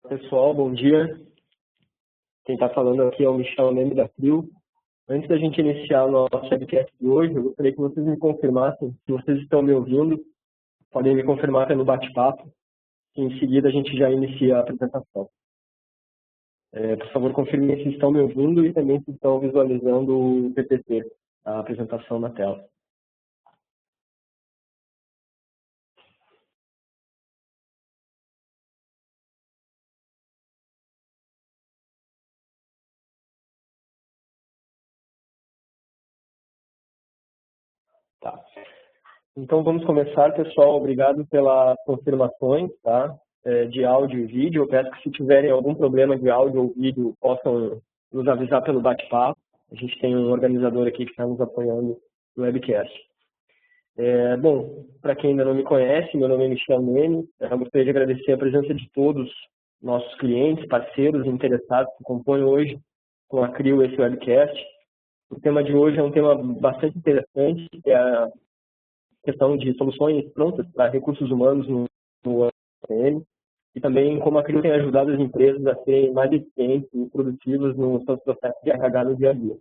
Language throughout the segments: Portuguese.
Pessoal, bom dia. Quem está falando aqui é o Michel Leme da CRIO. Antes da gente iniciar o nosso webcast de hoje, eu gostaria que vocês me confirmassem se vocês estão me ouvindo. Podem me confirmar pelo bate-papo. Em seguida, a gente já inicia a apresentação. Por favor, confirmem se estão me ouvindo e também se estão visualizando o PPT, a apresentação na tela. Tá. Então, vamos começar, pessoal. Obrigado pelas confirmações, tá? De áudio e vídeo. Eu peço que, se tiverem algum problema de áudio ou vídeo, possam nos avisar pelo bate-papo. A gente tem um organizador aqui que está nos apoiando no webcast. Bom, para quem ainda não me conhece, meu nome é Michel Leme. Eu gostaria de agradecer a presença de todos nossos clientes, parceiros e interessados que compõem hoje com a CRIO esse webcast. O tema de hoje é um tema bastante interessante, que é a questão de soluções prontas para recursos humanos no APM, e também como a CRIO tem ajudado as empresas a serem mais eficientes e produtivas nos seus processos de RH no dia a dia.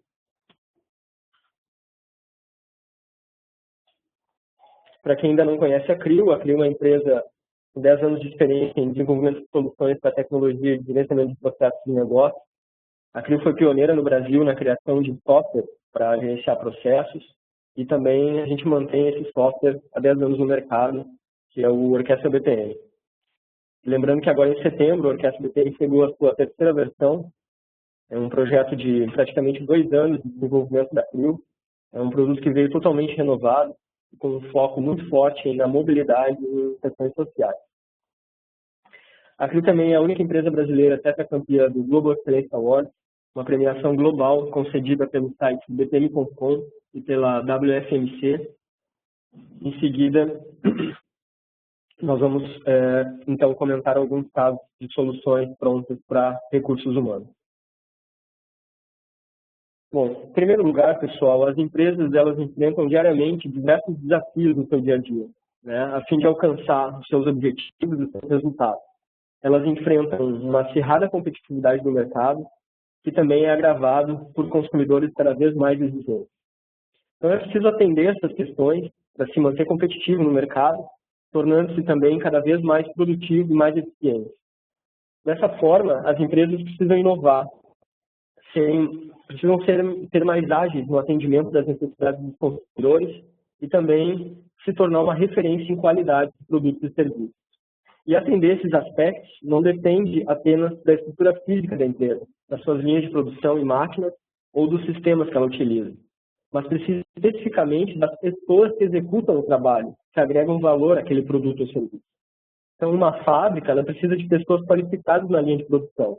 Para quem ainda não conhece a CRIO é uma empresa com 10 anos de experiência em desenvolvimento de soluções para tecnologia de gerenciamento de processos de negócio. A CRIO foi pioneira no Brasil na criação de software para gerenciar processos, e também a gente mantém esse software há 10 anos no mercado, que é o Orquestra BPM. Lembrando que agora em setembro, o Orquestra BPM chegou à sua terceira versão. É um projeto de praticamente 2 anos de desenvolvimento da CRIO. É um produto que veio totalmente renovado, com um foco muito forte na mobilidade e questões sociais. A CRIO também é a única empresa brasileira tetracampeã do Global Excellence Award, uma premiação global concedida pelo site bpm.com e pela WFMC. Em seguida, nós vamos, então, comentar alguns casos de soluções prontas para recursos humanos. Bom, em primeiro lugar, pessoal, as empresas elas enfrentam diariamente diversos desafios no seu dia a dia, né, a fim de alcançar os seus objetivos e os seus resultados. Elas enfrentam uma acirrada competitividade do mercado, que também é agravado por consumidores cada vez mais exigentes. Então, é preciso atender essas questões para se manter competitivo no mercado, tornando-se também cada vez mais produtivo e mais eficiente. Dessa forma, as empresas precisam inovar, precisam ser mais ágeis no atendimento das necessidades dos consumidores e também se tornar uma referência em qualidade de produtos e serviços. E atender esses aspectos não depende apenas da estrutura física da empresa, das suas linhas de produção e máquinas ou dos sistemas que ela utiliza, mas precisa especificamente das pessoas que executam o trabalho, que agregam valor àquele produto ou serviço. Então, uma fábrica ela precisa de pessoas qualificadas na linha de produção,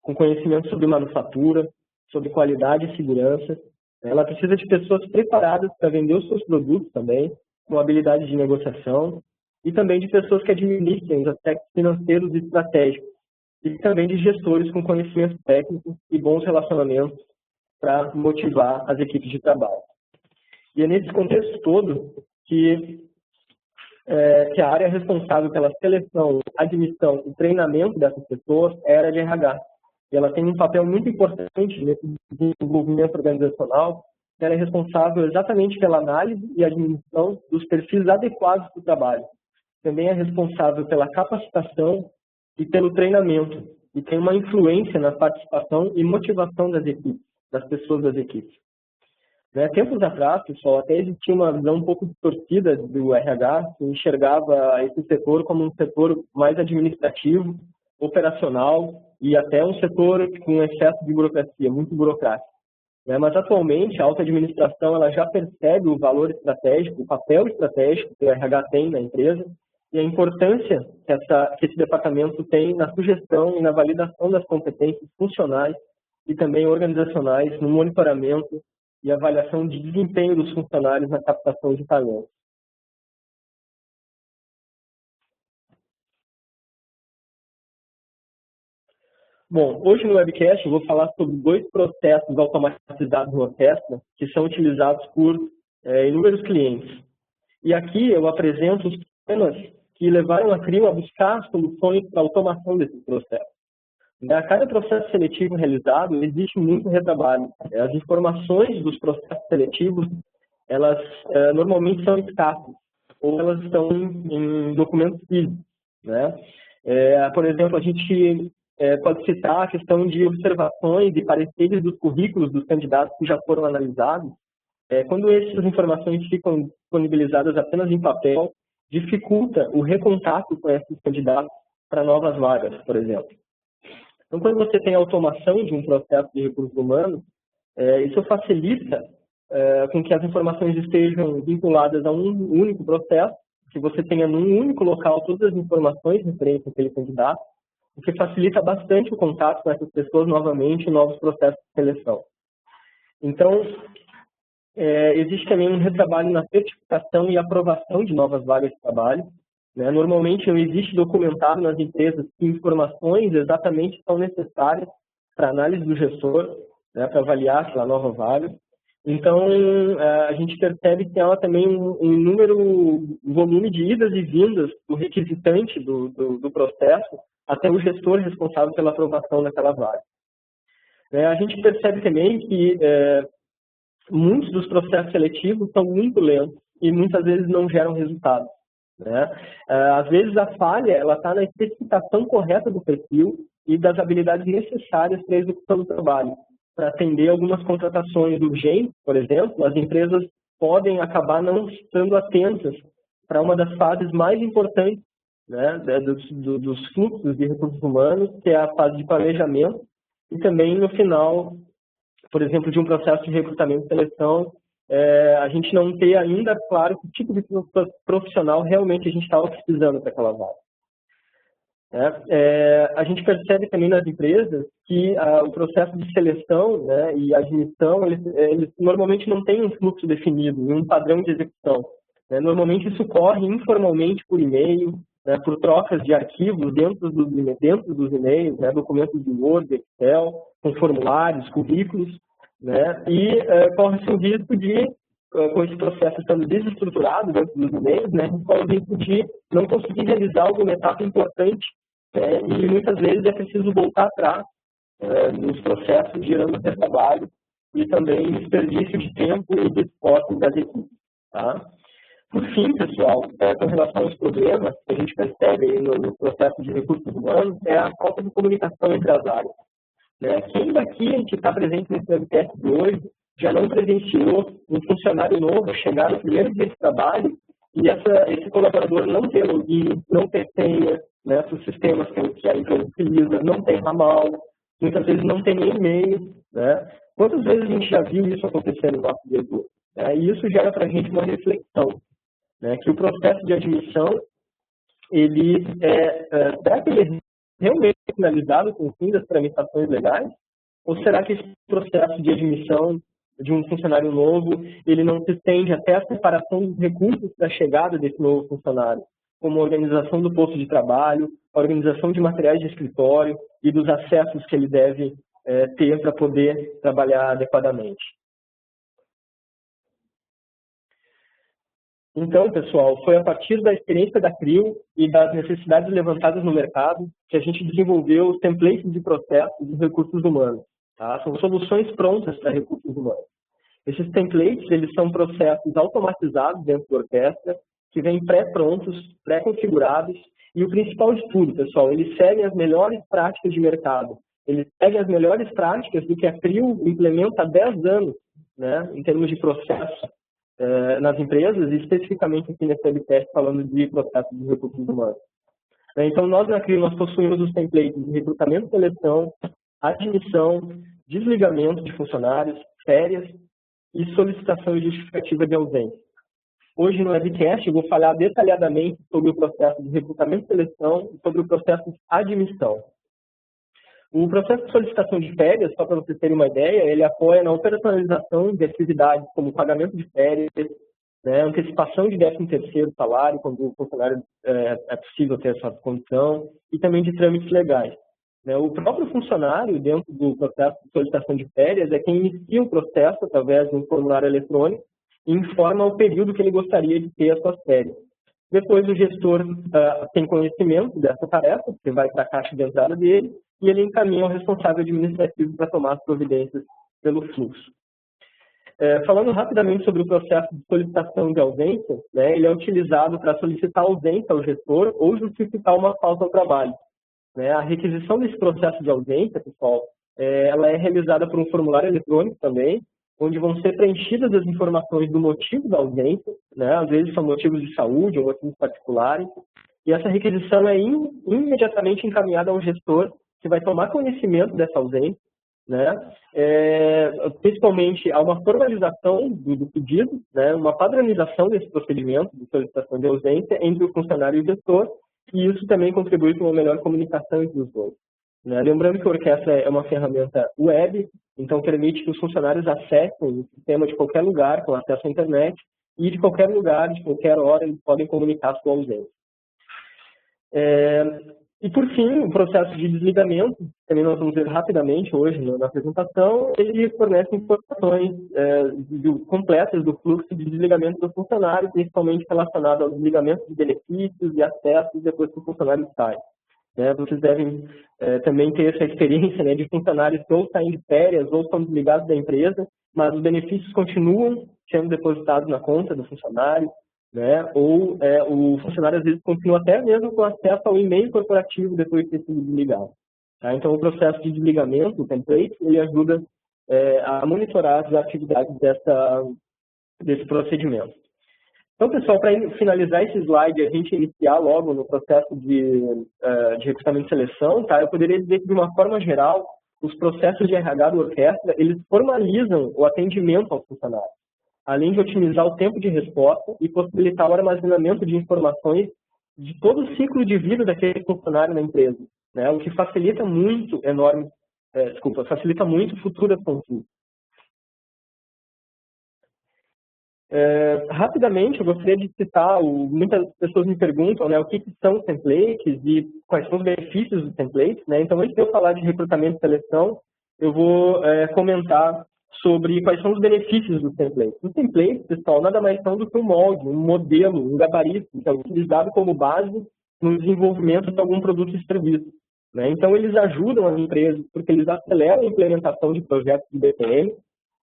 com conhecimento sobre manufatura, sobre qualidade e segurança. Ela precisa de pessoas preparadas para vender os seus produtos também, com habilidade de negociação, e também de pessoas que administrem os aspectos financeiros e estratégicos, e também de gestores com conhecimentos técnicos e bons relacionamentos para motivar as equipes de trabalho. E é nesse contexto todo que a área responsável pela seleção, admissão e treinamento dessas pessoas é a área de RH. E ela tem um papel muito importante nesse desenvolvimento organizacional. Ela é responsável exatamente pela análise e admissão dos perfis adequados para o trabalho. Também é responsável pela capacitação e pelo treinamento, e tem uma influência na participação e motivação das equipes, das pessoas das equipes. Tempos atrás, pessoal, até existia uma visão um pouco distorcida do RH, que enxergava esse setor como um setor mais administrativo, operacional e até um setor com excesso de burocracia, muito burocrático. Mas atualmente a alta administração ela já percebe o valor estratégico, o papel estratégico que o RH tem na empresa e a importância que esse departamento tem na sugestão e na validação das competências funcionais e também organizacionais no monitoramento e avaliação de desempenho dos funcionários na captação de talentos. Bom, hoje no webcast eu vou falar sobre 2 processos automatizados no Orquestra que são utilizados por inúmeros clientes. E aqui eu apresento os temas que levaram a CRIO a buscar soluções para a automação desses processos. A cada processo seletivo realizado, existe muito retrabalho. As informações dos processos seletivos, elas normalmente são escassas, ou elas estão em documentos físicos, né? Por exemplo, a gente pode citar a questão de observações e pareceres dos currículos dos candidatos que já foram analisados. Quando essas informações ficam disponibilizadas apenas em papel, dificulta o recontato com esses candidatos para novas vagas, por exemplo. Então, quando você tem automação de um processo de recursos humanos, isso facilita com que as informações estejam vinculadas a um único processo, que você tenha num único local todas as informações referentes àquele candidato, o que facilita bastante o contato com essas pessoas novamente em novos processos de seleção. Então, existe também um retrabalho na certificação e aprovação de novas vagas de trabalho. Normalmente não existe documentado nas empresas que informações exatamente são necessárias para a análise do gestor, para avaliar aquela nova vaga. Então, a gente percebe que há também um volume de idas e vindas do requisitante do processo até o gestor responsável pela aprovação daquela vaga. A gente percebe também que muitos dos processos seletivos são muito lentos e muitas vezes não geram resultados. Às vezes a falha está na especificação correta do perfil e das habilidades necessárias para a execução do trabalho. Para atender algumas contratações urgentes, por exemplo, as empresas podem acabar não estando atentas para uma das fases mais importantes dos fluxos de recursos humanos, que é a fase de planejamento, e também no final, por exemplo, de um processo de recrutamento e seleção, a gente não ter ainda claro que tipo de profissional realmente a gente estava precisando para aquela vaga. A gente percebe também nas empresas que o processo de seleção e admissão, eles normalmente não têm um fluxo definido, um padrão de execução. Normalmente isso ocorre informalmente por e-mail, por trocas de arquivos dentro dos e-mails, documentos de Word, Excel, com formulários, currículos, e corre-se o risco de, com esse processo estando desestruturado dentro dos e-mails, corre o risco de não conseguir realizar alguma etapa importante, e muitas vezes é preciso voltar atrás nos processos, gerando trabalho e também desperdício de tempo e de esforço das equipes. Tá? Por fim, pessoal, com relação aos problemas que a gente percebe no processo de recursos humanos, é a falta de comunicação entre as áreas. Quem daqui que está presente nesse webcast de hoje já não presenciou um funcionário novo chegar no primeiro dia de trabalho e esse colaborador não ter login, não ter senha, os sistemas que a empresa utiliza, não tem ramal, muitas vezes não tem nem e-mail. Quantas vezes a gente já viu isso acontecer no nosso dia a dia? E isso gera para a gente uma reflexão, que o processo de admissão, será que ele é realmente finalizado com o fim das tramitações legais? Ou será que esse processo de admissão de um funcionário novo, ele não se estende até a separação dos recursos para a chegada desse novo funcionário, como a organização do posto de trabalho, a organização de materiais de escritório e dos acessos que ele deve ter para poder trabalhar adequadamente? Então, pessoal, foi a partir da experiência da CRIO e das necessidades levantadas no mercado que a gente desenvolveu os templates de processos de recursos humanos. Tá? São soluções prontas para recursos humanos. Esses templates, eles são processos automatizados dentro da orquestra, que vêm pré-prontos, pré-configurados, e o principal de tudo, pessoal, eles seguem as melhores práticas de mercado. Eles seguem as melhores práticas do que a CRIO implementa há 10 anos, em termos de processo nas empresas, e especificamente aqui nesse webcast falando de processos de recursos humanos. Então, nós na CRIO, nós possuímos os templates de recrutamento e seleção, admissão, desligamento de funcionários, férias e solicitação e justificativa de ausência. Hoje no webcast eu vou falar detalhadamente sobre o processo de recrutamento e seleção e sobre o processo de admissão. O processo de solicitação de férias, só para vocês terem uma ideia, ele apoia na operacionalização de atividades como pagamento de férias, antecipação de 13º salário, quando o funcionário é possível ter essa condição, e também de trâmites legais. O próprio funcionário, dentro do processo de solicitação de férias, é quem inicia o processo através de um formulário eletrônico e informa o período que ele gostaria de ter as suas férias. Depois o gestor tem conhecimento dessa tarefa, que vai para a caixa de entrada dele, e ele encaminha ao responsável administrativo para tomar as providências pelo fluxo. Falando rapidamente sobre o processo de solicitação de ausência, né, ele é utilizado para solicitar ausência ao gestor ou justificar uma falta ao trabalho. Né? A requisição desse processo de ausência, pessoal, ela é realizada por um formulário eletrônico também, onde vão ser preenchidas as informações do motivo da ausência, né? Às vezes são motivos de saúde ou motivos particulares, e essa requisição é imediatamente encaminhada ao gestor, que vai tomar conhecimento dessa ausência, né? Principalmente há uma formalização do pedido, né? Uma padronização desse procedimento de solicitação de ausência entre o funcionário e o gestor, e isso também contribui para uma melhor comunicação entre os dois. Né? Lembrando que a Orquestra é uma ferramenta web, então permite que os funcionários acessem o sistema de qualquer lugar, com acesso à internet, e de qualquer lugar, de qualquer hora, eles podem comunicar a sua ausência. E, por fim, o processo de desligamento, também nós vamos ver rapidamente hoje na apresentação, ele fornece informações completas do fluxo de desligamento do funcionário, principalmente relacionado ao desligamento de benefícios e acessos depois que o funcionário sai. Vocês devem também ter essa experiência, né, de funcionários que ou saem de férias ou são desligados da empresa, mas os benefícios continuam sendo depositados na conta do funcionário, né, ou o funcionário às vezes continua até mesmo com acesso ao e-mail corporativo depois de ter sido desligado. Tá? Então, o processo de desligamento, o template, ele ajuda a monitorar as atividades desse procedimento. Então, pessoal, para finalizar esse slide, a gente iniciar logo no processo de recrutamento e seleção, tá? Eu poderia dizer que, de uma forma geral, os processos de RH do Orquestra, eles formalizam o atendimento aos funcionários, além de otimizar o tempo de resposta e possibilitar o armazenamento de informações de todo o ciclo de vida daquele funcionário na empresa, né? O que facilita muito, facilita muito futuras consultas. Rapidamente, eu gostaria de citar, muitas pessoas me perguntam, né, o que são os templates e quais são os benefícios dos templates, né? Então, antes de eu falar de recrutamento e seleção, eu vou comentar sobre quais são os benefícios dos templates. Os templates, pessoal, nada mais são do que um molde, um modelo, um gabarito, que é utilizado como base no desenvolvimento de algum produto e serviço, né? Então, eles ajudam as empresas, porque eles aceleram a implementação de projetos de BPM.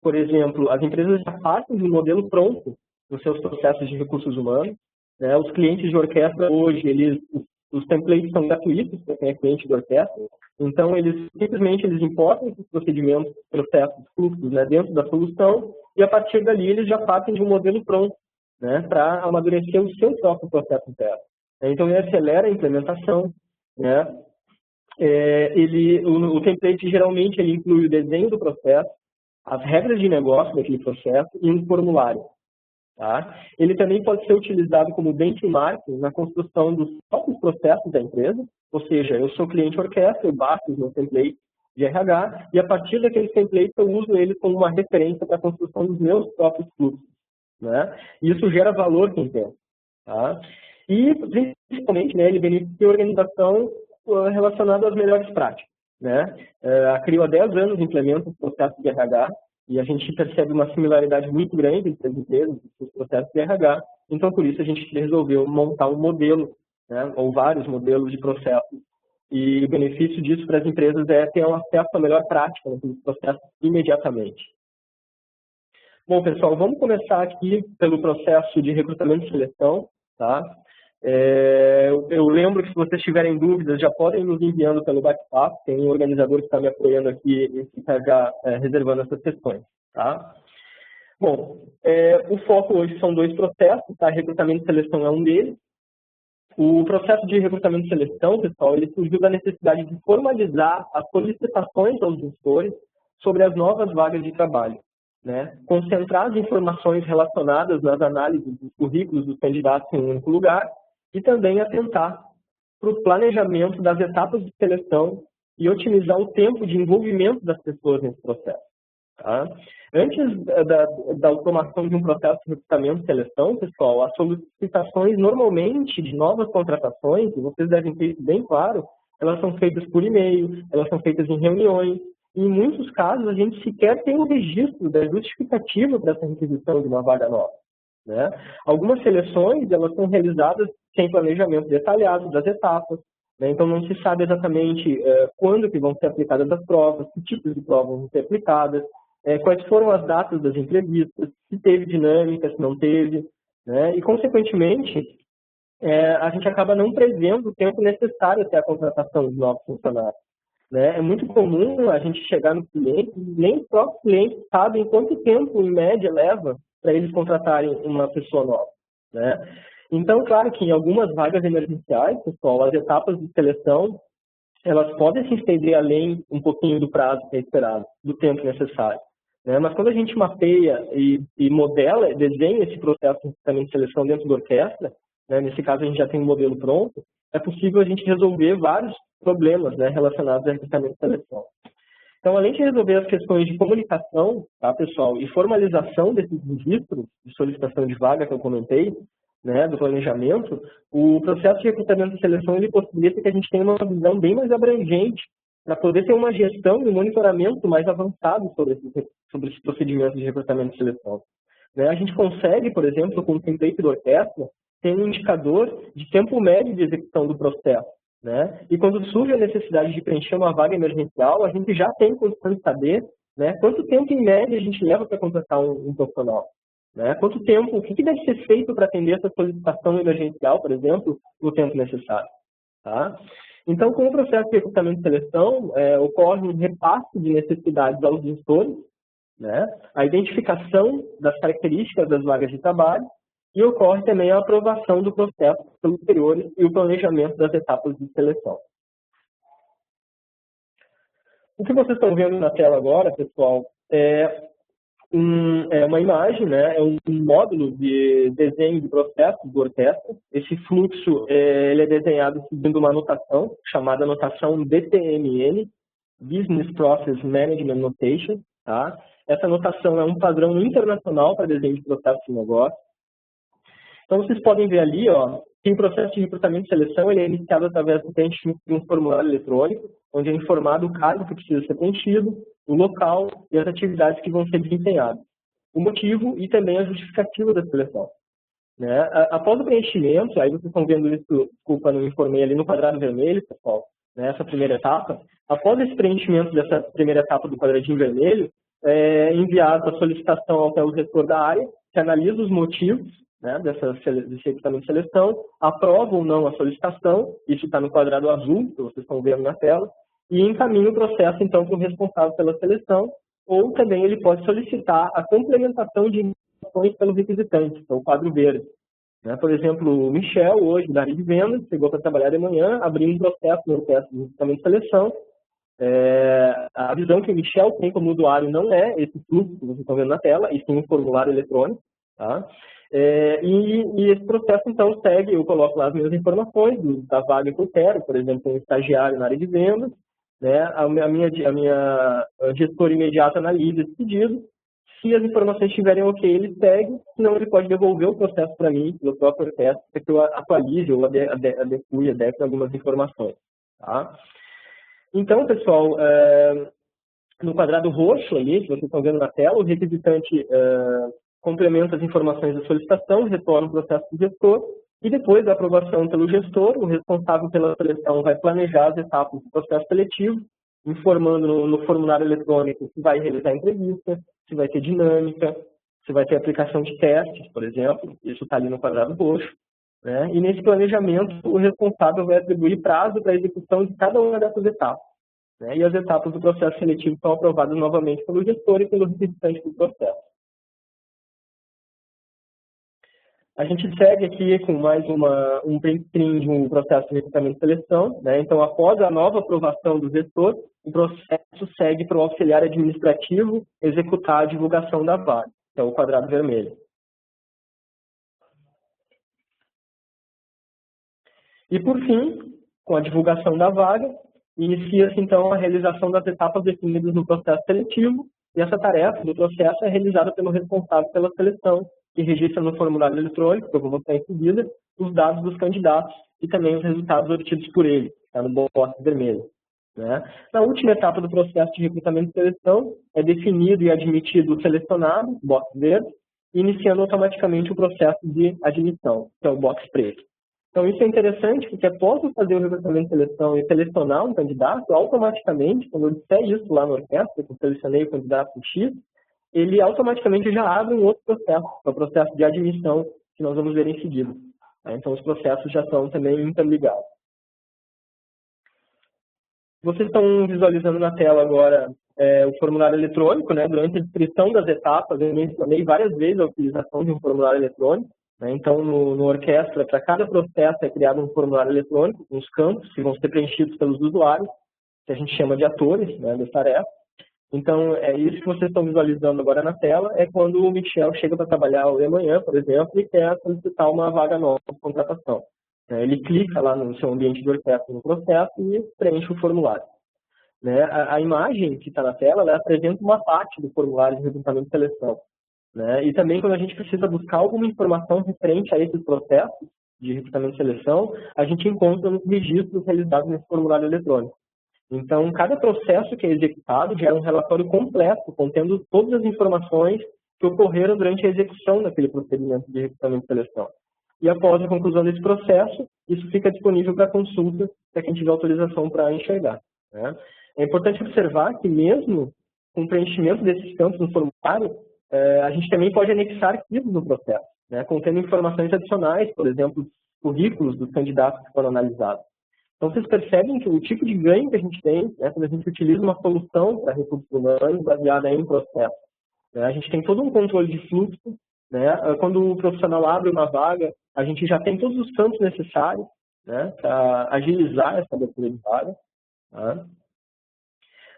Por exemplo, as empresas já partem de um modelo pronto nos seus processos de recursos humanos, né? Os clientes de orquestra hoje, os templates são gratuitos para quem é cliente de orquestra, então eles importam esses procedimentos, processos, fluxos, né, dentro da solução, e a partir dali eles já partem de um modelo pronto, né, para amadurecer o seu próprio processo interno. Então ele acelera a implementação, né? O template geralmente ele inclui o desenho do processo, as regras de negócio daquele processo e um formulário. Tá? Ele também pode ser utilizado como benchmark na construção dos próprios processos da empresa, ou seja, eu sou cliente orquestra, eu bato os meus templates de RH e a partir daqueles templates eu uso eles como uma referência para a construção dos meus próprios fluxos. Né? E isso gera valor para a empresa. Tá? E, principalmente, né, ele beneficia a organização relacionada às melhores práticas. Né? A CRIO há 10 anos implementa os processos de RH e a gente percebe uma similaridade muito grande entre as empresas e os processos de RH. Então, por isso, a gente resolveu montar um modelo, né, ou vários modelos de processos. E o benefício disso para as empresas é ter um acesso à melhor prática nos processos imediatamente. Bom, pessoal, vamos começar aqui pelo processo de recrutamento e seleção. Tá? Eu lembro que se vocês tiverem dúvidas, já podem nos enviando pelo bate-papo. Tem um organizador que está me apoiando aqui e está já reservando essas questões. Tá? Bom, o foco hoje são 2 processos, tá? Recrutamento e seleção é um deles. O processo de recrutamento e seleção, pessoal, ele surgiu da necessidade de formalizar as solicitações aos gestores sobre as novas vagas de trabalho. Né? Concentrar as informações relacionadas nas análises dos currículos dos candidatos em um único lugar e também atentar para o planejamento das etapas de seleção e otimizar o tempo de envolvimento das pessoas nesse processo. Tá? Antes da automação de um processo de recrutamento e seleção, pessoal, as solicitações normalmente de novas contratações, e vocês devem ter isso bem claro, elas são feitas por e-mail, elas são feitas em reuniões, e em muitos casos a gente sequer tem um registro da justificativa para essa requisição de uma vaga nova. né? Algumas seleções, elas são realizadas sem planejamento detalhado das etapas, né? Então não se sabe exatamente quando que vão ser aplicadas as provas, que tipos de provas vão ser aplicadas, quais foram as datas das entrevistas, se teve dinâmica, se não teve, né? E, consequentemente, a gente acaba não prevendo o tempo necessário até a contratação dos novos funcionários, né? É muito comum a gente chegar no cliente, nem os próprios clientes sabem quanto tempo, em média, leva para eles contratarem uma pessoa nova, né? Então, claro que em algumas vagas emergenciais, pessoal, as etapas de seleção, elas podem se estender além um pouquinho do prazo que é esperado, do tempo necessário, né? Mas quando a gente mapeia e modela, desenha esse processo de recrutamento de seleção dentro da orquestra, né? Nesse caso a gente já tem um modelo pronto, é possível a gente resolver vários problemas, né, relacionados a recrutamento de seleção. Então, além de resolver as questões de comunicação, tá, pessoal, e formalização desses registros de solicitação de vaga que eu comentei, né, do planejamento, o processo de recrutamento e seleção ele possibilita que a gente tenha uma visão bem mais abrangente para poder ter uma gestão e um monitoramento mais avançado sobre esses procedimentos de recrutamento e seleção, né? A gente consegue, por exemplo, com o template da orquestra, ter um indicador de tempo médio de execução do processo, né? E quando surge a necessidade de preencher uma vaga emergencial, a gente já tem condição de saber, né, quanto tempo, em média, a gente leva para contratar um profissional, né? Quanto tempo, o que deve ser feito para atender essa solicitação emergencial, por exemplo, no tempo necessário, tá? Então, com o processo de recrutamento e seleção, ocorre um repasse de necessidades aos gestores, né? A identificação das características das vagas de trabalho, e ocorre também a aprovação do processo pelos superiores e o planejamento das etapas de seleção. O que vocês estão vendo na tela agora, pessoal, é uma imagem, né? É um módulo de desenho de processo do orquestra. Esse fluxo ele é desenhado seguindo uma notação chamada notação BPMN, Business Process Management Notation. Tá? Essa notação é um padrão internacional para desenho de processo de negócio. Então, vocês podem ver ali, ó, que o processo de recrutamento e seleção ele é iniciado através do preenchimento de um formulário eletrônico, onde é informado o cargo que precisa ser preenchido, o local e as atividades que vão ser desempenhadas, o motivo e também a justificativa da seleção, né? Após o preenchimento, aí vocês estão vendo isso, desculpa, não informei ali no quadrado vermelho, pessoal, né, essa primeira etapa. Após esse preenchimento dessa primeira etapa do quadradinho vermelho, é enviada a solicitação até o gestor da área, que analisa os motivos, né, desse recrutamento de seleção, aprova ou não a solicitação, isso está no quadrado azul, que vocês estão vendo na tela, e encaminha o processo, então, para o responsável pela seleção, ou também ele pode solicitar a complementação de informações pelo requisitante, que é o quadro verde. Né? Por exemplo, o Michel, hoje, da área de vendas, chegou para trabalhar de manhã, abriu um processo no processo de recrutamento de seleção. A visão que o Michel tem como usuário não é esse fluxo que vocês estão vendo na tela, e sim um formulário eletrônico, tá? E esse processo, então, segue, eu coloco lá as minhas informações da vaga que eu quero, por exemplo, um estagiário na área de vendas, né? A minha gestora imediata analisa esse pedido, se as informações estiverem ok, ele segue, senão ele pode devolver o processo para mim, pelo próprio processo, para que eu atualize ou adeque algumas informações, tá? Então, pessoal, no quadrado roxo ali, que vocês estão vendo na tela, o requisitante complementa as informações da solicitação, retorna o processo do gestor, e depois da aprovação pelo gestor, o responsável pela seleção vai planejar as etapas do processo seletivo, informando no formulário eletrônico se vai realizar entrevista, se vai ter dinâmica, se vai ter aplicação de testes, por exemplo, isso está ali no quadrado roxo, né? E nesse planejamento, o responsável vai atribuir prazo para a execução de cada uma dessas etapas, né? E as etapas do processo seletivo são aprovadas novamente pelo gestor e pelo requisitante do processo. A gente segue aqui com mais um print screen de um processo de recrutamento e seleção, né? Então, após a nova aprovação do gestor, o processo segue para o auxiliar administrativo executar a divulgação da vaga, que é o quadrado vermelho. E, por fim, com a divulgação da vaga, inicia-se, então, a realização das etapas definidas no processo seletivo, e essa tarefa do processo é realizada pelo responsável pela seleção, que registra no formulário eletrônico, que eu vou mostrar em seguida, os dados dos candidatos e também os resultados obtidos por ele, que está no box vermelho, né? Na última etapa do processo de recrutamento e seleção, é definido e admitido o selecionado, box verde, iniciando automaticamente o processo de admissão, que é o box preto. Então, isso é interessante, porque após eu fazer o recrutamento de seleção e selecionar um candidato, automaticamente, quando eu disser isso lá no orquestra, que eu selecionei o candidato X, ele automaticamente já abre um outro processo, que é o processo de admissão, que nós vamos ver em seguida. Então, os processos já estão também interligados. Vocês estão visualizando na tela agora o formulário eletrônico, né? Durante a descrição das etapas, eu mencionei várias vezes a utilização de um formulário eletrônico. Né? Então, no orquestra, para cada processo é criado um formulário eletrônico, com os campos que vão ser preenchidos pelos usuários, que a gente chama de atores, né, das tarefas. Então, é isso que vocês estão visualizando agora na tela, é quando o Michel chega para trabalhar de manhã, por exemplo, e quer solicitar uma vaga nova de contratação. Ele clica lá no seu ambiente de orquestra no processo e preenche o formulário. Né? A imagem que está na tela, ela apresenta uma parte do formulário de recrutamento e seleção. Né? E também quando a gente precisa buscar alguma informação referente a esses processos de recrutamento e seleção, a gente encontra nos registros realizados nesse formulário eletrônico. Então, cada processo que é executado gera um relatório completo, contendo todas as informações que ocorreram durante a execução daquele procedimento de recrutamento e seleção. E após a conclusão desse processo, isso fica disponível para consulta, para quem tiver autorização para enxergar. Né? É importante observar que mesmo com o preenchimento desses campos no formulário, a gente também pode anexar arquivos no processo, né? Contendo informações adicionais, por exemplo, currículos dos candidatos que foram analisados. Então, vocês percebem que o tipo de ganho que a gente tem, né, quando a gente utiliza uma solução para recursos humanos baseada em processo. Né? A gente tem todo um controle de fluxo. Né? Quando o profissional abre uma vaga, a gente já tem todos os campos necessários, né, para agilizar essa abertura de vaga. Tá?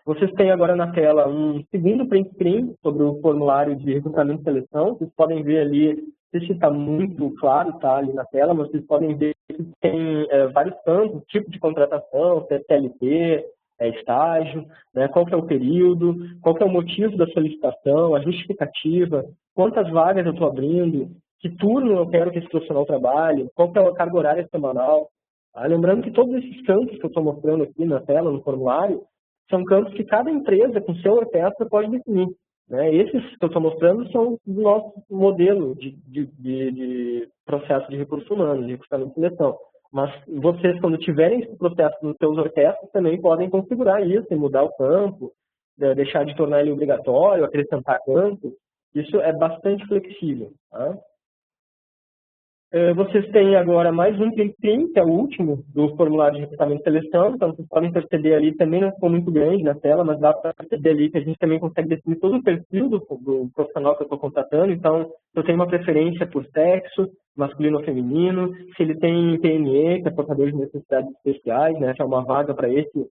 Vocês têm agora na tela um segundo print screen sobre o formulário de recrutamento e seleção. Vocês podem ver ali, não sei se está muito claro, tá ali na tela, mas vocês podem ver que tem vários campos, tipo de contratação, se é CLT, estágio, né, qual que é o período, qual que é o motivo da solicitação, a justificativa, quantas vagas eu estou abrindo, que turno eu quero que esse profissional trabalhe, qual que é a carga horária semanal. Tá? Lembrando que todos esses campos que eu estou mostrando aqui na tela, no formulário, são campos que cada empresa, com seu orquestra, pode definir. Né? Esses que eu estou mostrando são do nosso modelo de processo de recursos humanos, de recrutamento e seleção. Mas vocês, quando tiverem esse processo nos seus orquestras, também podem configurar isso, e mudar o campo, deixar de tornar ele obrigatório, acrescentar campos. Isso é bastante flexível. Tá? Vocês têm agora mais um print screen, que é o último do formulário de recrutamento e seleção. Então, vocês podem perceber ali, também não ficou muito grande na tela, mas dá para perceber ali que a gente também consegue definir todo o perfil do profissional que eu estou contratando. Então, eu tenho uma preferência por sexo, masculino ou feminino, se ele tem PNE, que é portador de necessidades especiais, né, que é uma vaga para esse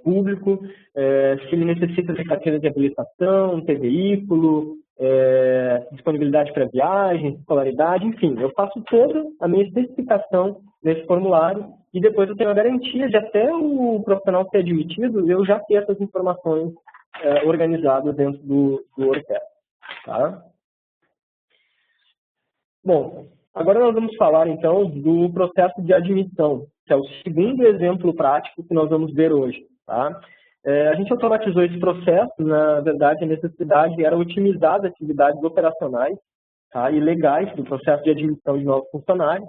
público, se ele necessita de carteira de habilitação, ter veículo, disponibilidade para viagem, escolaridade, enfim, eu faço toda a minha especificação nesse formulário e depois eu tenho a garantia de até o profissional ser admitido, eu já ter essas informações organizadas dentro do orquestra. Tá? Bom, agora nós vamos falar então do processo de admissão, que é o segundo exemplo prático que nós vamos ver hoje. Tá? A gente automatizou esse processo, na verdade a necessidade era otimizar as atividades operacionais, tá, e legais do processo de admissão de novos funcionários.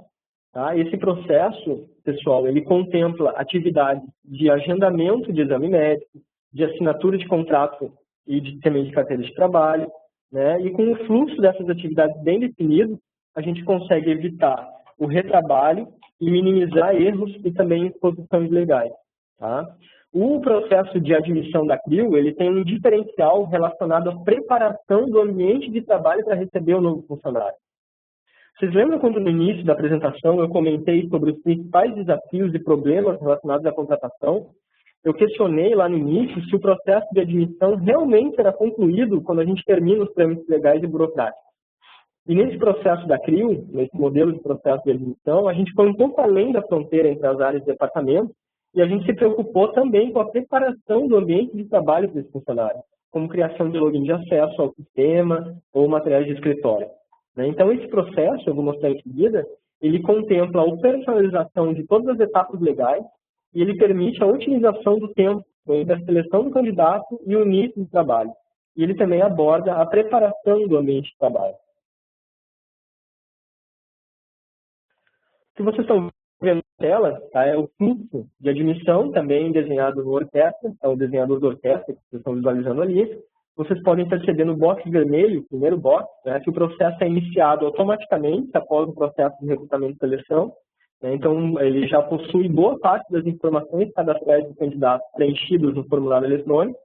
Tá? Esse processo, pessoal, ele contempla atividades de agendamento de exame médico, de assinatura de contrato e também de carteira de trabalho, né? E com o fluxo dessas atividades bem definido, a gente consegue evitar o retrabalho e minimizar erros e também exposições legais. Tá? O processo de admissão da CRIO, ele tem um diferencial relacionado à preparação do ambiente de trabalho para receber o novo funcionário. Vocês lembram quando no início da apresentação eu comentei sobre os principais desafios e problemas relacionados à contratação? Eu questionei lá no início se o processo de admissão realmente era concluído quando a gente termina os trâmites legais e burocráticos. E nesse processo da CRIO, nesse modelo de processo de admissão, a gente foi um pouco além da fronteira entre as áreas de departamento e a gente se preocupou também com a preparação do ambiente de trabalho para esse funcionário, como criação de login de acesso ao sistema ou materiais de escritório. Então, esse processo, eu vou mostrar em seguida, ele contempla a personalização de todas as etapas legais e ele permite a otimização do tempo entre a seleção do candidato e o início do trabalho. E ele também aborda a preparação do ambiente de trabalho. O que vocês estão vendo na tela, tá, é o fluxo de admissão, também desenhado no Orquestra, é o desenhador do Orquestra que vocês estão visualizando ali. Vocês podem perceber no box vermelho, o primeiro box, né, que o processo é iniciado automaticamente após o processo de recrutamento e seleção. Né, então, ele já possui boa parte das informações cadastrais do candidato preenchidas no formulário eletrônico.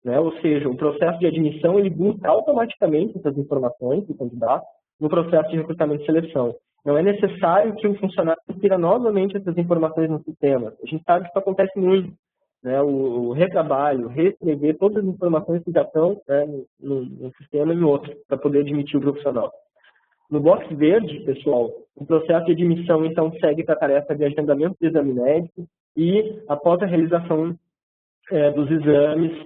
Né, ou seja, o processo de admissão ele busca automaticamente essas informações do candidato no processo de recrutamento e seleção. Não é necessário que o funcionário insira novamente essas informações no sistema. A gente sabe que isso acontece muito. Né, o retrabalho, reescrever todas as informações que já estão, né, no sistema e em outro, para poder admitir o profissional. No box verde, pessoal, o processo de admissão, então, segue para a tarefa de agendamento do exame médico e, após a realização dos exames,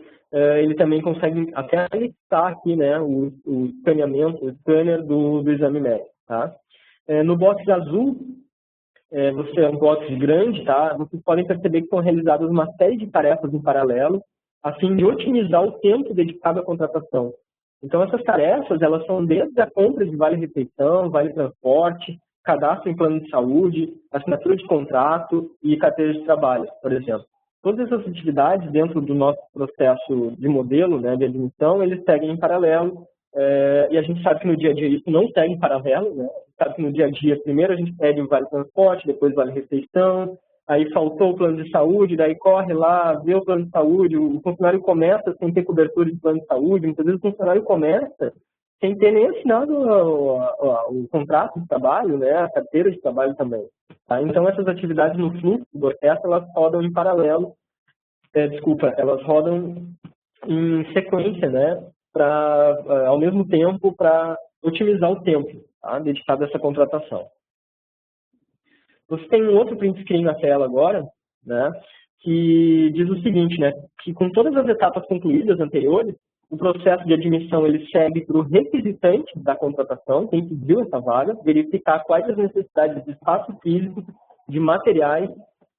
ele também consegue até listar aqui, né, o escaneamento, o scanner do exame médico. Tá? No box azul, você é um box grande, tá? Vocês podem perceber que são realizadas uma série de tarefas em paralelo, a fim de otimizar o tempo dedicado à contratação. Então, essas tarefas, elas são desde a compra de vale-refeição, vale-transporte, cadastro em plano de saúde, assinatura de contrato e carteira de trabalho, por exemplo. Todas essas atividades, dentro do nosso processo de modelo, né, de admissão, eles seguem em paralelo, e a gente sabe que no dia a dia isso não segue em paralelo, né? A gente sabe que no dia a dia, primeiro a gente pede o vale-transporte, depois vale-refeição, aí faltou o plano de saúde, daí corre lá, vê o plano de saúde, o funcionário começa sem ter cobertura de plano de saúde, muitas vezes o funcionário começa sem ter nem assinado o contrato de trabalho, né, a carteira de trabalho também. Tá? Então, essas atividades no fluxo do Orquestra, elas rodam em paralelo, elas rodam em sequência, né, ao mesmo tempo, para otimizar o tempo, tá, dedicado a essa contratação. Você tem um outro print screen na tela agora, né, que diz o seguinte, né, que com todas as etapas concluídas anteriores, o processo de admissão ele segue para o requisitante da contratação, quem pediu essa vaga, verificar quais as necessidades de espaço físico, de materiais,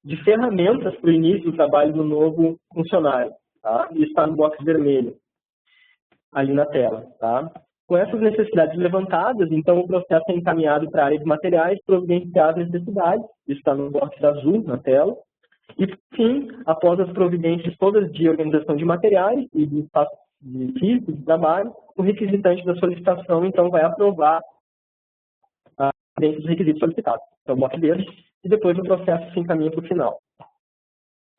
de ferramentas para o início do trabalho do novo funcionário. Tá? E está no box vermelho, ali na tela. Tá? Com essas necessidades levantadas, então o processo é encaminhado para a área de materiais, providenciar as necessidades, isso está no box azul na tela. E, sim, após as providências todas de organização de materiais e de espaço físico de trabalho, o requisitante da solicitação, então, vai aprovar dentro dos requisitos solicitados. Então, o box verde, e depois o processo se encaminha para o final.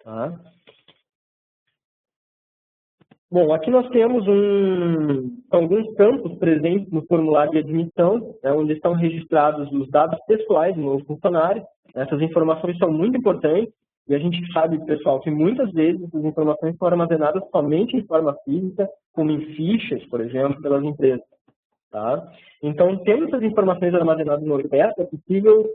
Tá? Bom, aqui nós temos alguns campos presentes no formulário de admissão, onde estão registrados os dados pessoais do novo funcionário. Essas informações são muito importantes e a gente sabe, pessoal, que muitas vezes essas informações são armazenadas somente em forma física, como em fichas, por exemplo, pelas empresas. Tá? Então, tendo essas informações armazenadas no Orquestra, é possível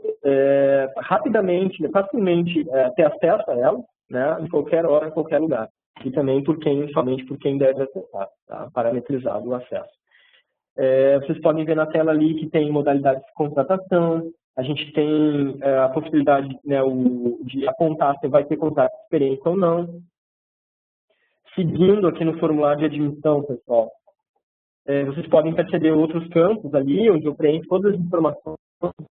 rapidamente, facilmente ter acesso a elas, né, em qualquer hora, em qualquer lugar. E também somente por quem deve acessar, tá? Parametrizado o acesso. Vocês podem ver na tela ali que tem modalidades de contratação, a gente tem a possibilidade, né, de apontar se vai ter contrato de experiência ou não. Seguindo aqui no formulário de admissão, pessoal, vocês podem perceber outros campos ali, onde eu preencho todas as informações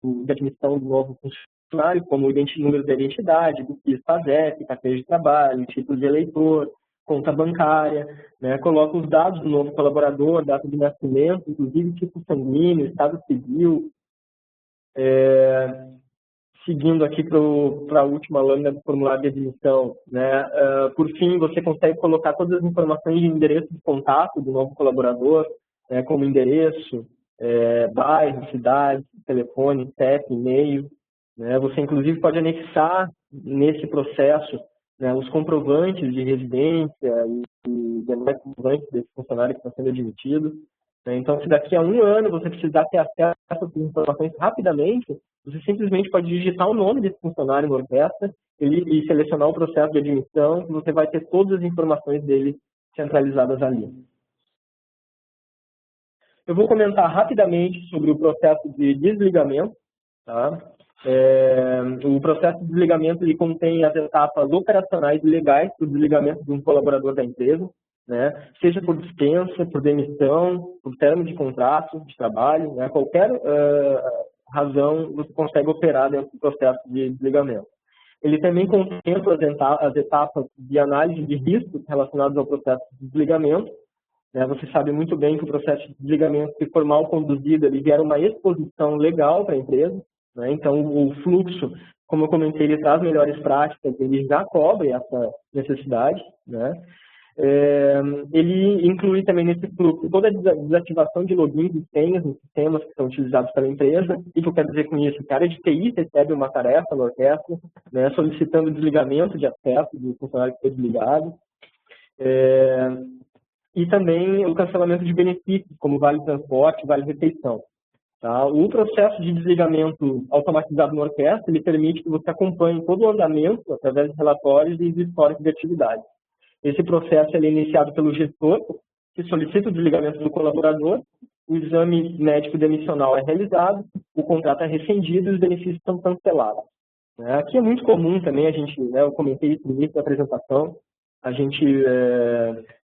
de admissão do novo funcionário, como o número da identidade, do PIS, PASEP, carteira de trabalho, título de eleitor, conta bancária, né? Coloco os dados do novo colaborador, data de nascimento, inclusive tipo sanguíneo, estado civil. Seguindo aqui para a última lâmina do formulário de admissão, né? Por fim, você consegue colocar todas as informações de endereço de contato do novo colaborador, como endereço, bairro, cidade, telefone, CEP, e-mail. Né? Você, inclusive, pode anexar nesse processo, né, os comprovantes de residência e demais comprovantes desse funcionário que está sendo admitido. Né? Então, se daqui a 1 ano você precisar ter acesso a essas informações rapidamente, você simplesmente pode digitar o nome desse funcionário no Orquestra e selecionar o processo de admissão, que você vai ter todas as informações dele centralizadas ali. Eu vou comentar rapidamente sobre o processo de desligamento. Tá? O processo de desligamento ele contém as etapas operacionais e legais para o desligamento de um colaborador da empresa, né? Seja por dispensa, por demissão, por término de contrato de trabalho, né? Qualquer razão você consegue operar dentro do processo de desligamento. Ele também contempla as etapas de análise de riscos relacionados ao processo de desligamento. Você sabe muito bem que o processo de desligamento, se for mal conduzido, ele gera uma exposição legal para a empresa. Então, o fluxo, como eu comentei, ele traz melhores práticas, ele já cobre essa necessidade. Ele inclui também nesse fluxo toda a desativação de logins e senhas nos sistemas que são utilizados pela empresa. O que eu quero dizer com isso? Que a área de TI recebe uma tarefa na orquestra, solicitando o desligamento de acesso do funcionário que foi desligado. E também o cancelamento de benefícios, como vale transporte, vale refeição. O processo de desligamento automatizado na orquestra, ele permite que você acompanhe todo o andamento através de relatórios e de históricos de atividade. Esse processo é iniciado pelo gestor, que solicita o desligamento do colaborador, o exame médico demissional é realizado, o contrato é rescindido e os benefícios são cancelados. Aqui é muito comum também, eu comentei isso no início da apresentação, a gente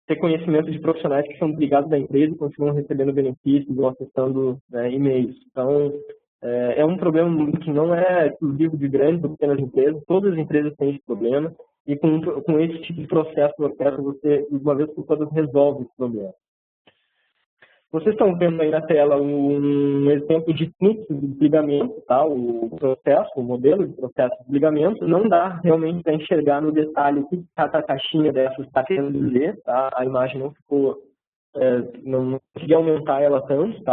ter conhecimento de profissionais que são desligados da empresa e continuam recebendo benefícios ou acessando e-mails. Então, é um problema que não é exclusivo de grandes ou pequenas empresas, todas as empresas têm esse problema, e com esse tipo de processo de orquestra, você, de uma vez por todas, resolve esse problema. Vocês estão vendo aí na tela um exemplo de fluxo de desligamento, o processo, o modelo de processo de desligamento. Não dá realmente para enxergar no detalhe o que cada caixinha dessas está querendo dizer, A imagem não ficou, não consegui aumentar ela tanto,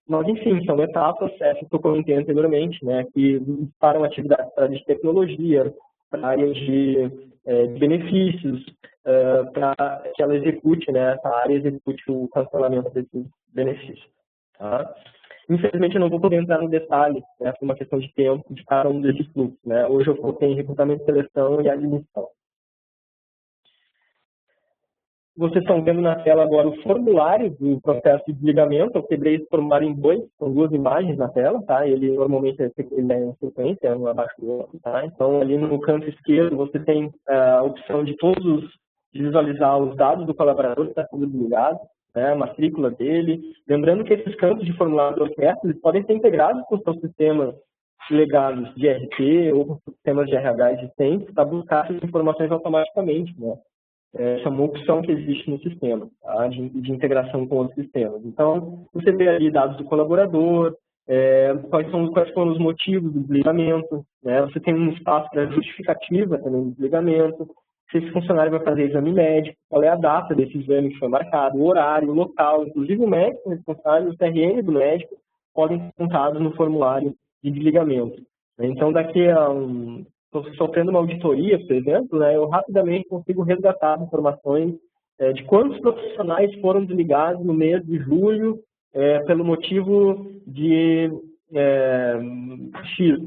Mas, enfim, são etapas, essas que eu comentei anteriormente, que disparam atividades para a área de tecnologia, para a área de benefícios, para que ela execute, essa área execute o cancelamento desses benefícios. Infelizmente, eu não vou poder entrar no detalhe, por uma questão de tempo, de cada um desses fluxos. Hoje eu foquei em recrutamento, seleção e admissão. Vocês estão vendo na tela agora o formulário do processo de desligamento. Eu quebrei esse formulário em dois, são duas imagens na tela, Ele normalmente ele é em sequência, um abaixo do outro, Então, ali no canto esquerdo, você tem a opção de visualizar os dados do colaborador que está sendo desligado, a matrícula dele. Lembrando que esses campos de formulário do orquestra, eles podem ser integrados com os seus sistemas legados de RP ou com os sistemas de RH existentes para buscar essas informações automaticamente, Essa é uma opção que existe no sistema, de integração com outros sistemas. Então, você vê ali dados do colaborador, quais foram os motivos do desligamento, Você tem um espaço para justificativa também do desligamento, se esse funcionário vai fazer exame médico, qual é a data desse exame que foi marcado, o horário, o local, inclusive o médico responsável, o CRM do médico, podem ser contados no formulário de desligamento. Então, daqui a estou sofrendo uma auditoria, por exemplo, eu rapidamente consigo resgatar informações de quantos profissionais foram desligados no mês de julho pelo motivo de X.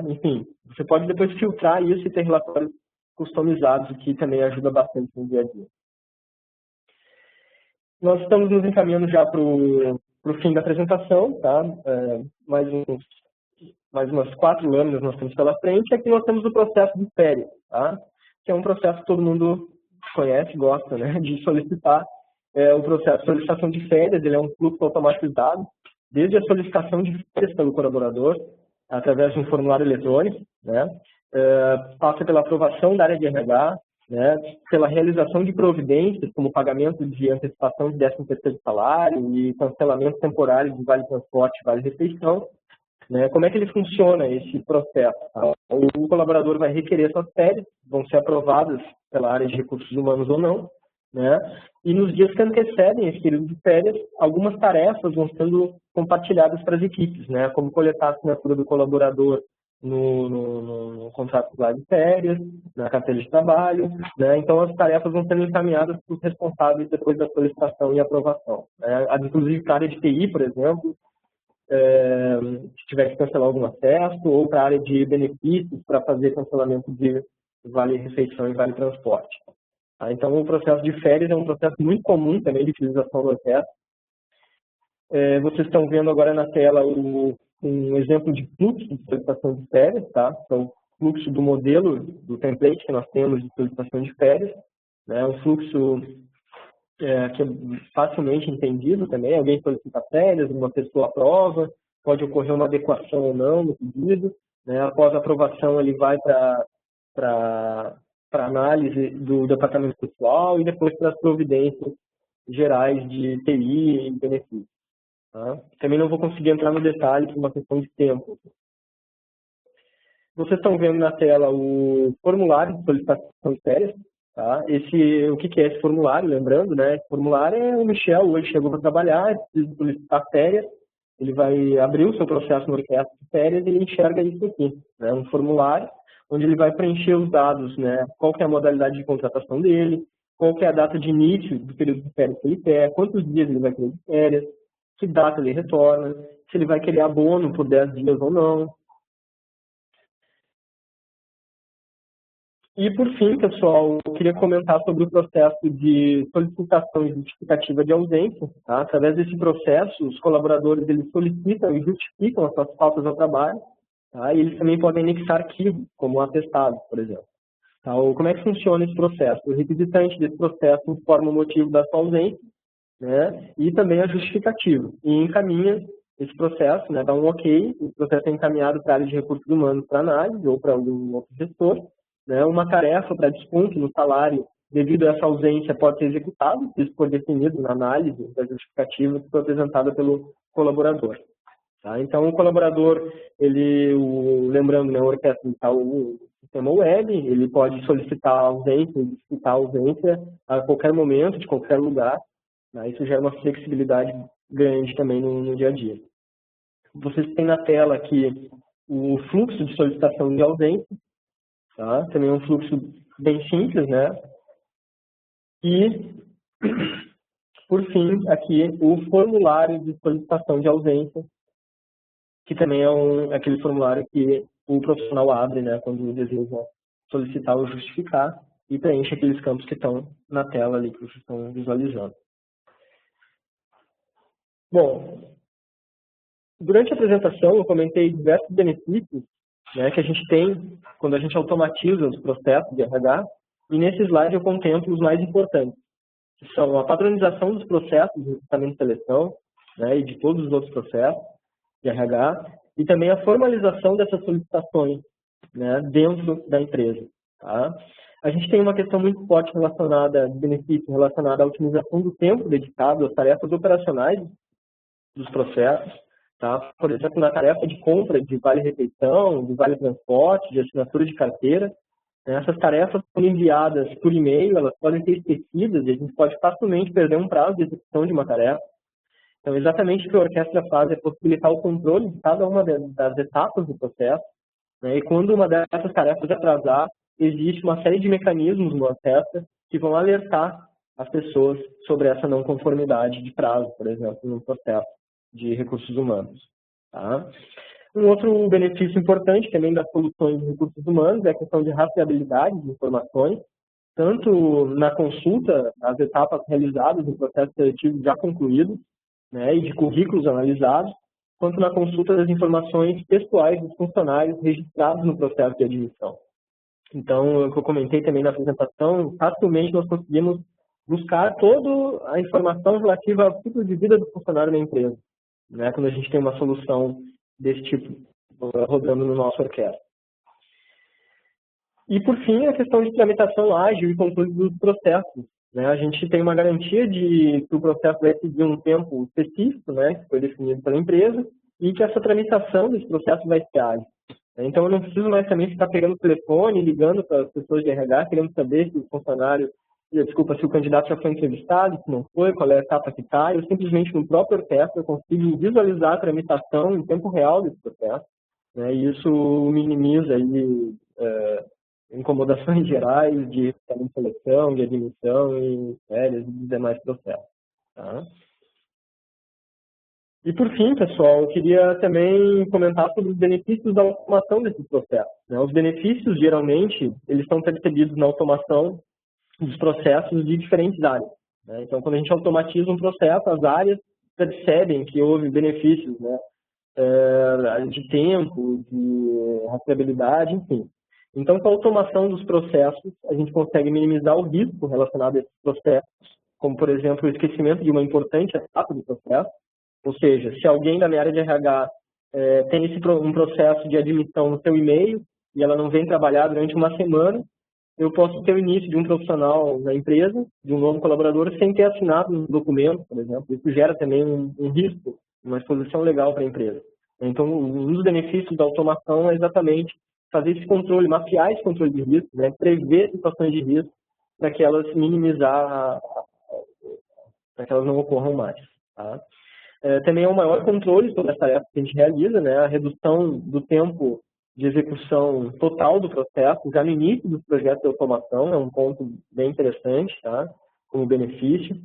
Enfim, você pode depois filtrar isso e ter relatórios customizados, o que também ajuda bastante no dia a dia. Nós estamos nos encaminhando já para o fim da apresentação, mais umas 4 lâminas nós temos pela frente. Aqui nós temos o processo de férias, que é um processo que todo mundo conhece, gosta de solicitar. O processo de solicitação de férias, ele é um fluxo automatizado, desde a solicitação de férias pelo colaborador, através de um formulário eletrônico, passa pela aprovação da área de RH, pela realização de providências, como pagamento de antecipação de 13º salário e cancelamento temporário de vale transporte, vale refeição. Como é que ele funciona esse processo? O colaborador vai requerer suas férias, vão ser aprovadas pela área de recursos humanos ou não, e nos dias que antecedem esse período de férias, algumas tarefas vão sendo compartilhadas para as equipes, como coletar a assinatura do colaborador no contrato de férias, na carteira de trabalho, Então as tarefas vão sendo encaminhadas para os responsáveis depois da solicitação e aprovação. Inclusive para a área de TI, por exemplo, se tiver que cancelar algum acesso, ou para a área de benefícios, para fazer cancelamento de vale-refeição e vale-transporte. Então, o processo de férias é um processo muito comum também de utilização do orquestra. Vocês estão vendo agora na tela um exemplo de fluxo de solicitação de férias, É o fluxo do modelo, do template que nós temos de solicitação de férias. Um fluxo que é facilmente entendido também. Alguém solicita férias, uma pessoa aprova, pode ocorrer uma adequação ou não no pedido, né? Após a aprovação, ele vai para análise do departamento pessoal e depois para as providências gerais de TI e benefícios. Tá? Também não vou conseguir entrar no detalhe por uma questão de tempo. Vocês estão vendo na tela o formulário de solicitação de férias. Tá? O que é esse formulário? Lembrando, né? Esse formulário é o Michel, hoje chegou para trabalhar, precisa solicitar férias, ele vai abrir o seu processo no orquestra de férias e ele enxerga isso aqui, né? Um formulário onde ele vai preencher os dados, né? Qual que é a modalidade de contratação dele, qual que é a data de início do período de férias que ele quer, quantos dias ele vai querer de férias, que data ele retorna, se ele vai querer abono por 10 dias ou não. E, por fim, pessoal, eu queria comentar sobre o processo de solicitação e justificativa de ausência. Tá? Através desse processo, os colaboradores eles solicitam e justificam as suas faltas ao trabalho, tá? E eles também podem anexar arquivos, como um atestado, por exemplo. Tá? Como é que funciona esse processo? O requisitante desse processo informa o motivo da sua ausência, né? E também a justificativa. E encaminha esse processo, né? Dá um ok, o processo é encaminhado para a área de recursos humanos para análise ou para algum outro gestor. Né, uma tarefa para desconto no salário devido a essa ausência pode ser executada, se isso for definido na análise da justificativa que foi apresentada pelo colaborador. Tá? Então, o colaborador, lembrando, né, o orquestra está o sistema web, ele pode solicitar a ausência, justificar a ausência a qualquer momento, de qualquer lugar. Né? Isso gera uma flexibilidade grande também no dia a dia. Vocês têm na tela aqui o fluxo de solicitação de ausência. Tá? Também é um fluxo bem simples, né? E, por fim, aqui o formulário de solicitação de ausência, que também é aquele formulário que o profissional abre, né, quando deseja solicitar ou justificar, e preenche aqueles campos que estão na tela ali que vocês estão visualizando. Bom, durante a apresentação eu comentei diversos benefícios, né, que a gente tem quando a gente automatiza os processos de RH, e nesse slide eu contemplo os mais importantes, que são a padronização dos processos de recrutamento e seleção, né, e de todos os outros processos de RH, e também a formalização dessas solicitações, né, dentro da empresa. Tá? A gente tem uma questão muito forte relacionada, de benefício relacionada à otimização do tempo dedicado às tarefas operacionais dos processos. Tá? Por exemplo, na tarefa de compra de vale-refeição, de vale-transporte, de assinatura de carteira, né, essas tarefas são enviadas por e-mail, elas podem ser esquecidas e a gente pode facilmente perder um prazo de execução de uma tarefa. Então, exatamente o que a orquestra faz é possibilitar o controle de cada uma das etapas do processo, né, e quando uma dessas tarefas atrasar, existe uma série de mecanismos no orquestra que vão alertar as pessoas sobre essa não conformidade de prazo, por exemplo, no processo de recursos humanos. Tá? Um outro benefício importante também das soluções de recursos humanos é a questão de rastreabilidade de informações, tanto na consulta, as etapas realizadas no processo seletivo já concluído, né, e de currículos analisados, quanto na consulta das informações pessoais dos funcionários registrados no processo de admissão. Então, o que eu comentei também na apresentação, facilmente nós conseguimos buscar toda a informação relativa ao ciclo de vida do funcionário na empresa, né, quando a gente tem uma solução desse tipo rodando no nosso orquestra. E, por fim, a questão de tramitação ágil e controle dos processos. Né? A gente tem uma garantia de que o processo vai seguir um tempo específico, né, que foi definido pela empresa, e que essa tramitação desse processo vai ser ágil. Então, eu não preciso mais também ficar pegando o telefone, ligando para as pessoas de RH, querendo saber se o funcionário, se o candidato já foi entrevistado, se não foi, qual é a etapa que está. Eu simplesmente, no próprio orquestra, eu consigo visualizar a tramitação em tempo real desse processo. Né? E isso minimiza aí, incomodações gerais de seleção, de admissão e férias e demais processos. Tá? E, por fim, pessoal, eu queria também comentar sobre os benefícios da automação desses processos. Né? Os benefícios, geralmente, eles são percebidos na automação dos processos de diferentes áreas. Né? Então, quando a gente automatiza um processo, as áreas percebem que houve benefícios, né, de tempo, de rastreabilidade, enfim. Então, com a automação dos processos, a gente consegue minimizar o risco relacionado a esses processos, como, por exemplo, o esquecimento de uma importante etapa do processo. Ou seja, se alguém da minha área de RH tem um processo de admissão no seu e-mail e ela não vem trabalhar durante uma semana, eu posso ter o início de um profissional na empresa, de um novo colaborador, sem ter assinado um documento, por exemplo. Isso gera também um risco, uma exposição legal para a empresa. Então, um dos benefícios da automação é exatamente fazer esse controle, mapear esse controle de risco, né, prever situações de risco para que elas minimizar, para que elas não ocorram mais. Tá? Também é um maior controle sobre as tarefas que a gente realiza, né, a redução do tempo de execução total do processo, já no início dos projetos de automação, é um ponto bem interessante, tá? Como benefício.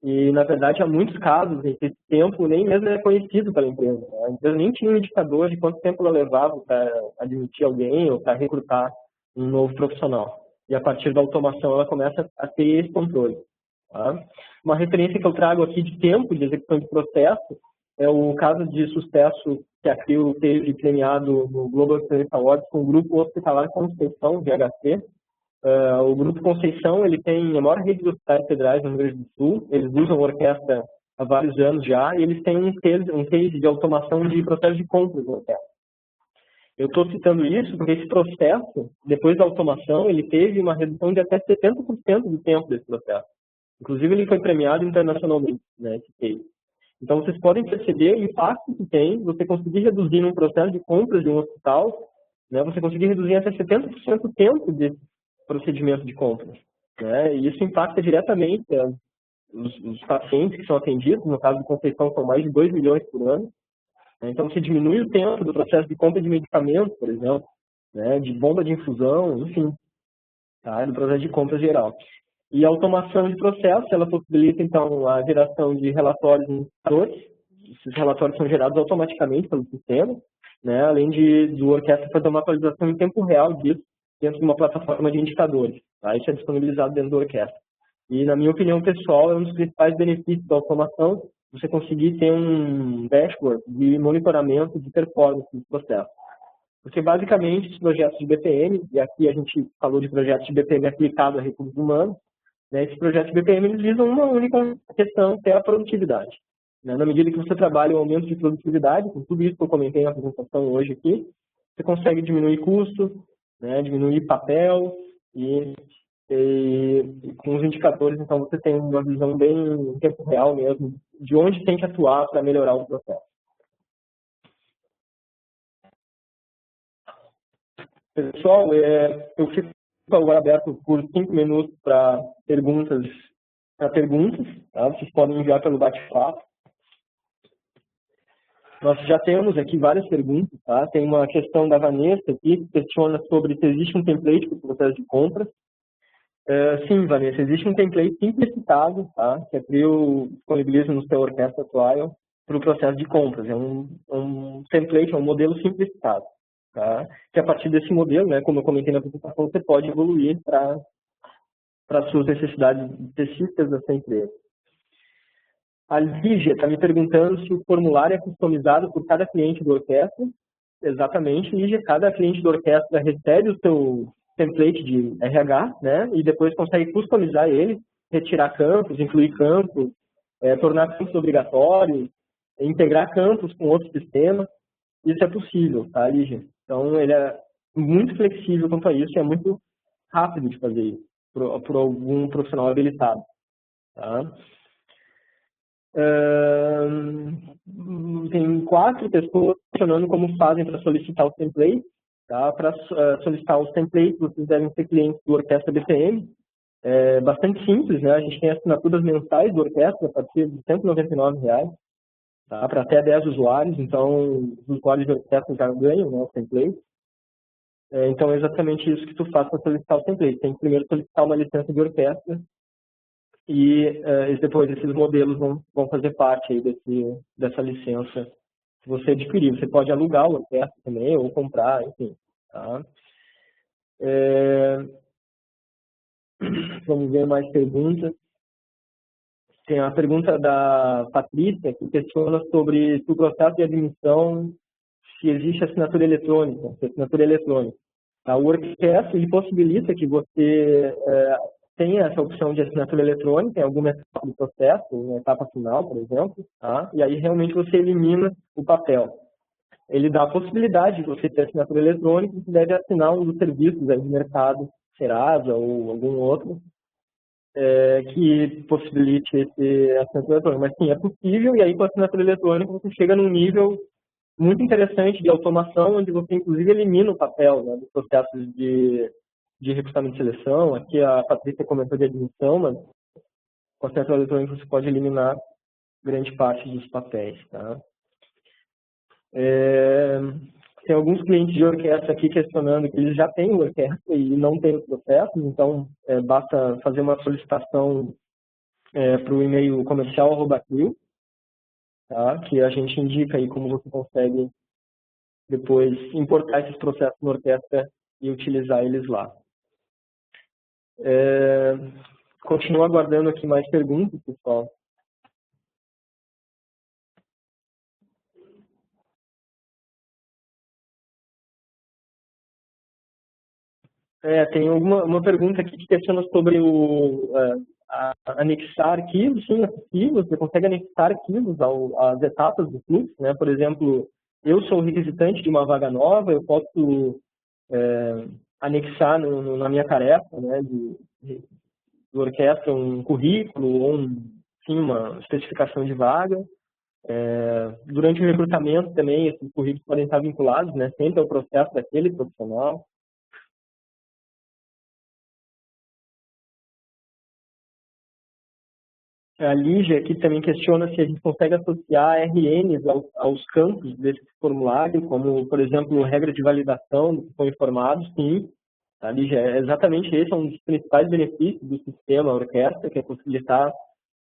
E, na verdade, há muitos casos em que esse tempo nem mesmo é conhecido pela empresa. Né? A empresa nem tinha um indicador de quanto tempo ela levava para admitir alguém ou para recrutar um novo profissional. E, a partir da automação, ela começa a ter esse controle. Tá? Uma referência que eu trago aqui de tempo de execução de processo é o caso de sucesso que a CRIO teve premiado no Global Excellence Awards com o Grupo Hospitalar Conceição, GHC. O Grupo Conceição ele tem a maior rede de hospitais federais no Rio Grande do Sul. Eles usam orquestra há vários anos já e eles têm um case de automação de processo de compras no orquestra. Eu estou citando isso porque esse processo, depois da automação, ele teve uma redução de até 70% do tempo desse processo. Inclusive, ele foi premiado internacionalmente, né, esse case. Então, vocês podem perceber o impacto que tem você conseguir reduzir num processo de compras de um hospital, né, você conseguir reduzir até 70% o tempo desse procedimento de compras. Né, e isso impacta diretamente os pacientes que são atendidos, no caso de Conceição, são mais de 2 milhões por ano. Né, então, você diminui o tempo do processo de compra de medicamentos, por exemplo, né, de bomba de infusão, enfim, tá, do processo de compra geral. E a automação de processo, ela possibilita, então, a geração de relatórios em indicadores. Esses relatórios são gerados automaticamente pelo sistema, né? Além do orquestra fazer uma atualização em tempo real disso, dentro de uma plataforma de indicadores. Tá? Isso é disponibilizado dentro do orquestra. E, na minha opinião pessoal, é um dos principais benefícios da automação, você conseguir ter um dashboard de monitoramento de performance do processo. Porque, basicamente, os projetos de BPM, e aqui a gente falou de projetos de BPM aplicado a recursos humanos, né, esses projetos de BPM eles visam uma única questão, que é a produtividade. Né? Na medida que você trabalha o aumento de produtividade, com tudo isso que eu comentei na apresentação hoje aqui, você consegue diminuir custo, né, diminuir papel e com os indicadores, então você tem uma visão bem em tempo real mesmo, de onde tem que atuar para melhorar o processo. Pessoal, eu fico agora aberto por 5 minutos para perguntas, tá? Vocês podem enviar pelo bate-papo. Nós já temos aqui várias perguntas, tá? Tem uma questão da Vanessa aqui, que questiona sobre se existe um template para o processo de compras. Sim, Vanessa, existe um template simplificado, tá? Que a CRIO disponibiliza no seu orquestra atual para o processo de compras. É um template, é um modelo simplificado. Tá? Que a partir desse modelo, né, como eu comentei na apresentação, você pode evoluir para as suas necessidades específicas da sua empresa. A Lígia está me perguntando se o formulário é customizado por cada cliente do orquestra. Exatamente, Lígia, cada cliente do orquestra recebe o seu template de RH, né, e depois consegue customizar ele, retirar campos, incluir campos, tornar campos obrigatórios, integrar campos com outros sistemas. Isso é possível, tá, Lígia? Então, ele é muito flexível quanto a isso e é muito rápido de fazer isso por algum profissional habilitado. Tá? Tem 4 pessoas questionando como fazem para solicitar os templates. Tá? Para solicitar os templates, vocês devem ser clientes do Orquestra BPM. É bastante simples, né? A gente tem assinaturas mensais do Orquestra a partir de R$ 199. Tá, para até 10 usuários, então os usuários de orquestra já ganham, né, o template. Então é exatamente isso que tu faz para solicitar o template. Tem que primeiro solicitar uma licença de orquestra e depois esses modelos vão fazer parte aí dessa licença que você adquirir. Você pode alugar o orquestra também ou comprar, enfim. Tá? Vamos ver mais perguntas. Tem a pergunta da Patrícia, que questiona sobre se o processo de admissão, se existe assinatura eletrônica, Tá? O Orquestra ele possibilita que você tenha essa opção de assinatura eletrônica em alguma etapa do processo, na etapa final, por exemplo, tá? E aí realmente você elimina o papel. ele dá a possibilidade de você ter assinatura eletrônica, você deve assinar um dos serviços aí do mercado, Serasa ou algum outro, que possibilite esse assinatura eletrônica. Mas sim, é possível, e aí com a assinatura eletrônica você chega num nível muito interessante de automação, onde você inclusive elimina o papel, né, dos processos de recrutamento e seleção. Aqui a Patrícia comentou de admissão, mas com a assinatura eletrônica você pode eliminar grande parte dos papéis. Tá? Tem alguns clientes de orquestra aqui questionando que eles já têm orquestra e não têm os processos, então basta fazer uma solicitação para o e-mail comercial@crio, tá? Que a gente indica aí como você consegue depois importar esses processos na orquestra e utilizar eles lá. Continuo aguardando aqui mais perguntas, pessoal. Tem uma pergunta aqui que questiona sobre anexar arquivos. Sim, é possível, você consegue anexar arquivos às etapas do fluxo, né? Por exemplo, eu sou o requisitante de uma vaga nova, eu posso anexar na minha tarefa, né, do orquestra um currículo ou uma especificação de vaga. Durante o recrutamento também, esses currículos podem estar vinculados, né, sempre ao processo daquele profissional. A Lígia aqui também questiona se a gente consegue associar RNs aos campos desse formulário, como, por exemplo, regra de validação do que foi informado. Sim, a Lígia, exatamente esse é um dos principais benefícios do sistema orquestra, que é possibilitar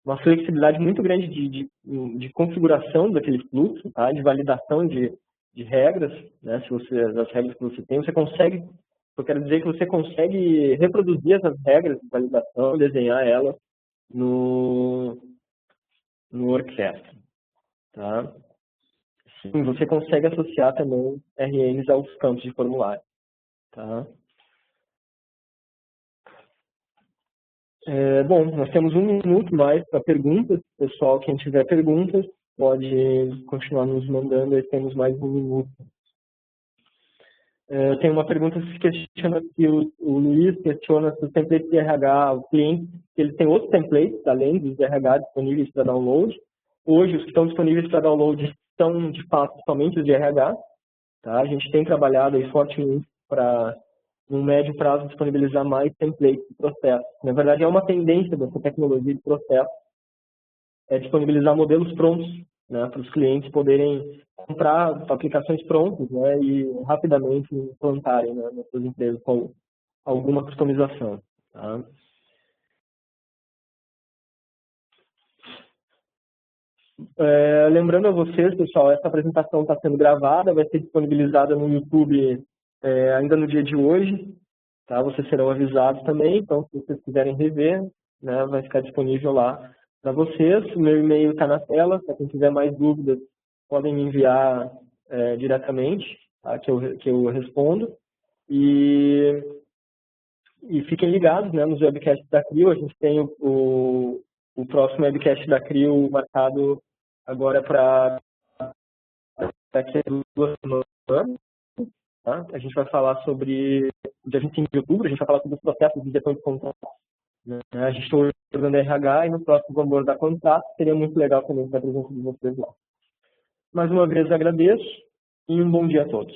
uma flexibilidade muito grande de configuração daquele fluxo, tá? De validação de regras, né? As regras que você tem, você consegue, eu quero dizer que você consegue reproduzir essas regras de validação, desenhar elas no orquestra, tá? Sim, você consegue associar também RNs aos campos de formulário, tá? Bom, nós temos 1 minuto mais para perguntas. Pessoal, quem tiver perguntas, pode continuar nos mandando, aí temos mais 1 minuto. Tem uma pergunta que questiona que o Luiz questiona se os templates de RH, o cliente, ele tem outros templates, além dos de RH disponíveis para download. Hoje, os que estão disponíveis para download são, de fato, somente os de RH. Tá? A gente tem trabalhado aí fortemente para, no médio prazo, disponibilizar mais templates de processo. Na verdade, é uma tendência dessa tecnologia de processo, disponibilizar modelos prontos, né, para os clientes poderem comprar aplicações prontas, né, e rapidamente implantarem, né, nas suas empresas com alguma customização. Tá? Lembrando a vocês, pessoal, essa apresentação está sendo gravada, vai ser disponibilizada no YouTube ainda no dia de hoje. Tá? Vocês serão avisados também, então se vocês quiserem rever, né, vai ficar disponível lá para vocês. O meu e-mail está na tela, para quem tiver mais dúvidas, podem me enviar diretamente, tá? que eu respondo. E fiquem ligados, né, nos webcasts da CRIO. A gente tem o próximo webcast da CRIO marcado agora para daqui a 2 semanas. Tá? A gente vai falar sobre, dia 25 de outubro, a gente vai falar sobre os processos de gestão de contrato. Né? A gente está organizando RH e no próximo vamos abordar contrato. Seria muito legal também ter a presença de vocês lá. Mais uma vez agradeço e um bom dia a todos.